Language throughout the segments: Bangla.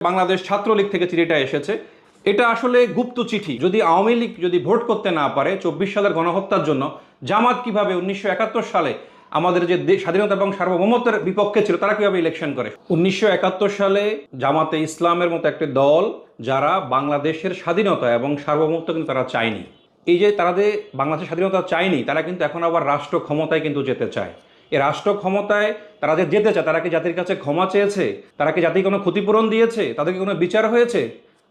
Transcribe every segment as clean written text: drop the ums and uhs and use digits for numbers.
বাংলাদেশ ছাত্রলীগ থেকে চিঠিটা এসেছে। এটা আসলে গুপ্ত চিঠি। যদি আওয়ামী লীগ যদি ভোট করতে না পারে 24 সালের গণহত্যার জন্য, জামাত কিভাবে 1971 সালে আমাদের যে স্বাধীনতা এবং সার্বভৌমত্বের বিপক্ষে ছিল তারা কিভাবে ইলেকশন করে। 1971 সালে জামাতে ইসলামের মতো একটি দল যারা বাংলাদেশের স্বাধীনতা এবং সার্বভৌমত্ব কিন্তু তারা চায়নি। এই যে তারা যে বাংলাদেশের স্বাধীনতা চায়নি, তারা কিন্তু এখন আবার রাষ্ট্র ক্ষমতায় কিন্তু যেতে চায়। এই রাষ্ট্র ক্ষমতায় তারা যে যেতে চায়, তারা কি জাতির কাছে ক্ষমা চেয়েছে? তারা কি জাতিকে কোনো ক্ষতিপূরণ দিয়েছে? তাদেরকে কোনো বিচার হয়েছে?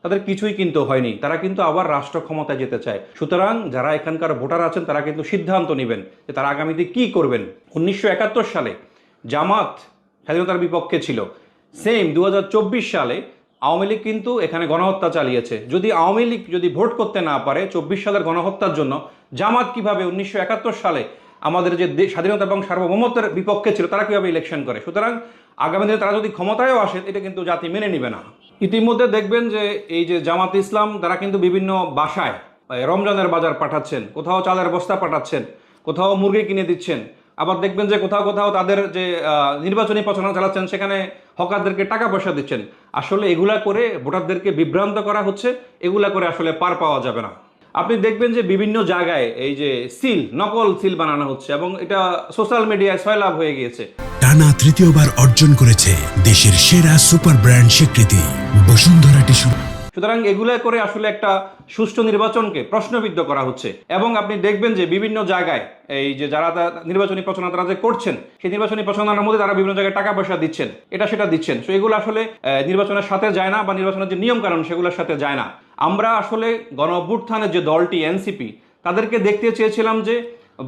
তাদের কিছুই কিন্তু হয়নি। তারা কিন্তু আবার রাষ্ট্র ক্ষমতায় যেতে চায়। সুতরাং যারা এখানকার ভোটার আছেন তারা কিন্তু সিদ্ধান্ত নেবেন যে তারা আগামীতে কি করবেন। 1971 সালে জামাত স্বাধীনতার বিপক্ষে ছিল। সেম 2024 সালে আওয়ামী লীগ কিন্তু এখানে গণহত্যা চালিয়েছে। যদি আওয়ামী লীগ যদি ভোট করতে না পারে 24 সালের গণহত্যার জন্য, জামাত কিভাবে 1971 সালে আমাদের যে স্বাধীনতা এবং সার্বভৌমত্বের বিপক্ষে ছিল তারা কিভাবে ইলেকশন করে। সুতরাং আগামী দিনে তারা যদি ক্ষমতায়ও আসে, এটা কিন্তু জাতি মেনে নিবে না। ইতিমধ্যে দেখবেন যে এই যে জামাত ইসলাম তারা কিন্তু বিভিন্ন বাসায় রমজানের বাজার পাঠাচ্ছেন, কোথাও চালের বস্তা পাঠাচ্ছেন, কোথাও মুরগি কিনে দিচ্ছেন। আবার দেখবেন যে কোথাও কোথাও তাদের যে নির্বাচনী প্রচারণা চালাচ্ছেন সেখানে হকারদেরকে টাকা পয়সা দিচ্ছেন। আসলে এগুলা করে ভোটারদেরকে বিভ্রান্ত করা হচ্ছে, এগুলা করে আসলে পার পাওয়া যাবে না। আপনি দেখবেন যে বিভিন্ন জায়গায় এই যে সিল, নকল সিল বানানো হচ্ছে এবং এটা সোশ্যাল মিডিয়ায় সয়লাভ হয়ে গিয়েছে। টানা তৃতীয়বার অর্জন করেছে দেশের সেরা সুপার ব্র্যান্ড স্বীকৃতি বসুন্ধরা টিস্যু। সুতরাং এগুলা করে আসলে একটা সুষ্ঠু নির্বাচনকে প্রশ্নবিদ্ধ করা হচ্ছে। এবং আপনি দেখবেন যে বিভিন্ন জায়গায় এই যে যারা নির্বাচনী প্রচারণা তারা যে করছেন, সেই নির্বাচনী প্রচারণার মধ্যে তারা বিভিন্ন জায়গায় টাকা পয়সা দিচ্ছেন, এটা সেটা দিচ্ছেন। তো এগুলো আসলে নির্বাচনের সাথে যায় না, বা নির্বাচনের যে নিয়ম কানুন সেগুলোর সাথে যায় না। আমরা আসলে গণ অভ্যুত্থানের যে দলটি এনসিপি, তাদেরকে দেখতে চেয়েছিলাম যে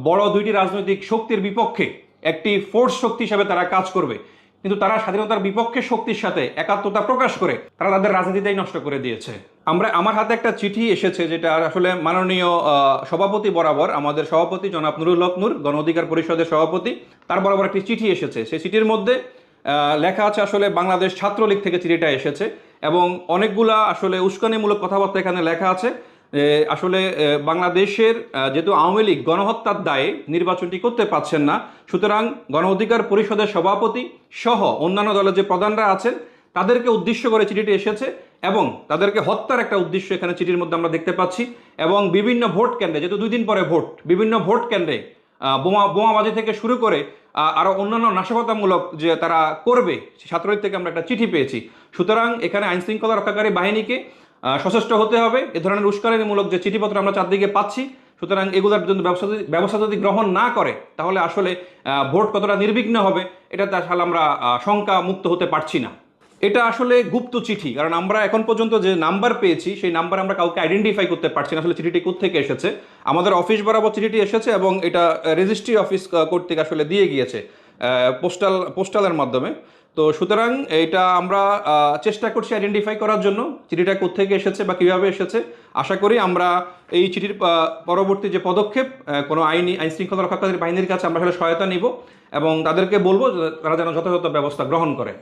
বড় দুইটি রাজনৈতিক শক্তির বিপক্ষে একটি ফোর্স শক্তি হিসাবে তারা কাজ করবে। কিন্তু তারা স্বাধীনতার বিপক্ষে শক্তির সাথে একাত্মতা প্রকাশ করে তারা তাদের রাজনীতিটাই নষ্ট করে দিয়েছে। আমার হাতে একটা চিঠি এসেছে, যেটা আসলে মাননীয় সভাপতি বরাবর, আমাদের সভাপতি জনাব নুরুল হক নূর, গণ অধিকার পরিষদের সভাপতি, তার বরাবর একটি চিঠি এসেছে। সেই চিঠির মধ্যে লেখা আছে, আসলে বাংলাদেশ ছাত্রলীগ থেকে চিঠিটা এসেছে এবং অনেকগুলা আসলে উস্কানিমূলক কথাবার্তা এখানে লেখা আছে। আসলে বাংলাদেশের যেহেতু আওয়ামী লীগ গণহত্যার দায়ে নির্বাচনটি করতে পারছেন না, সুতরাং গণ অধিকার পরিষদের সভাপতি সহ অন্যান্য দলের যে প্রধানরা আছেন তাদেরকে উদ্দেশ্য করে চিঠিটি এসেছে এবং তাদেরকে হত্যার একটা উদ্দেশ্য এখানে চিঠির মধ্যে আমরা দেখতে পাচ্ছি। এবং বিভিন্ন ভোট কেন্দ্রে, যেহেতু 2 দিন পরে ভোট, বিভিন্ন ভোট কেন্দ্রে বোমাবাজি থেকে শুরু করে আরও অন্যান্য নাশকতামূলক যে তারা করবে, ছাত্রলীগ থেকে আমরা একটা চিঠি পেয়েছি। সুতরাং এখানে আইনশৃঙ্খলা রক্ষাকারী বাহিনীকে সচেষ্ট হতে হবে। এ ধরনের উস্কানিমূলক যে চিঠিপত্র আমরা চারদিকে পাচ্ছি, সুতরাং এগুলোর জন্য ব্যবস্থা যদি গ্রহণ না করে তাহলে আসলে ভোট কতটা নির্বিঘ্ন হবে এটাতে আসলে আমরা শঙ্কা মুক্ত হতে পারছি না। এটা আসলে গুপ্ত চিঠি, কারণ আমরা এখন পর্যন্ত যে নাম্বার পেয়েছি সেই নাম্বার আমরা কাউকে আইডেন্টিফাই করতে পারছি না আসলে চিঠিটি কোত্থেকে এসেছে। আমাদের অফিস বরাবর চিঠিটি এসেছে এবং এটা রেজিস্ট্রি অফিস কর্তৃক আসলে দিয়ে গিয়েছে পোস্টালের মাধ্যমে। তো সুতরাং এটা আমরা চেষ্টা করছি আইডেন্টিফাই করার জন্য চিঠিটা কোত্থেকে এসেছে বা কীভাবে এসেছে। আশা করি আমরা এই চিঠির পরবর্তী যে পদক্ষেপ, কোনো আইন শৃঙ্খলা রক্ষাকারী বাহিনীর কাছে আমরা আসলে সহায়তা নিব এবং তাদেরকে বলবো তারা যেন যথাযথ ব্যবস্থা গ্রহণ করে।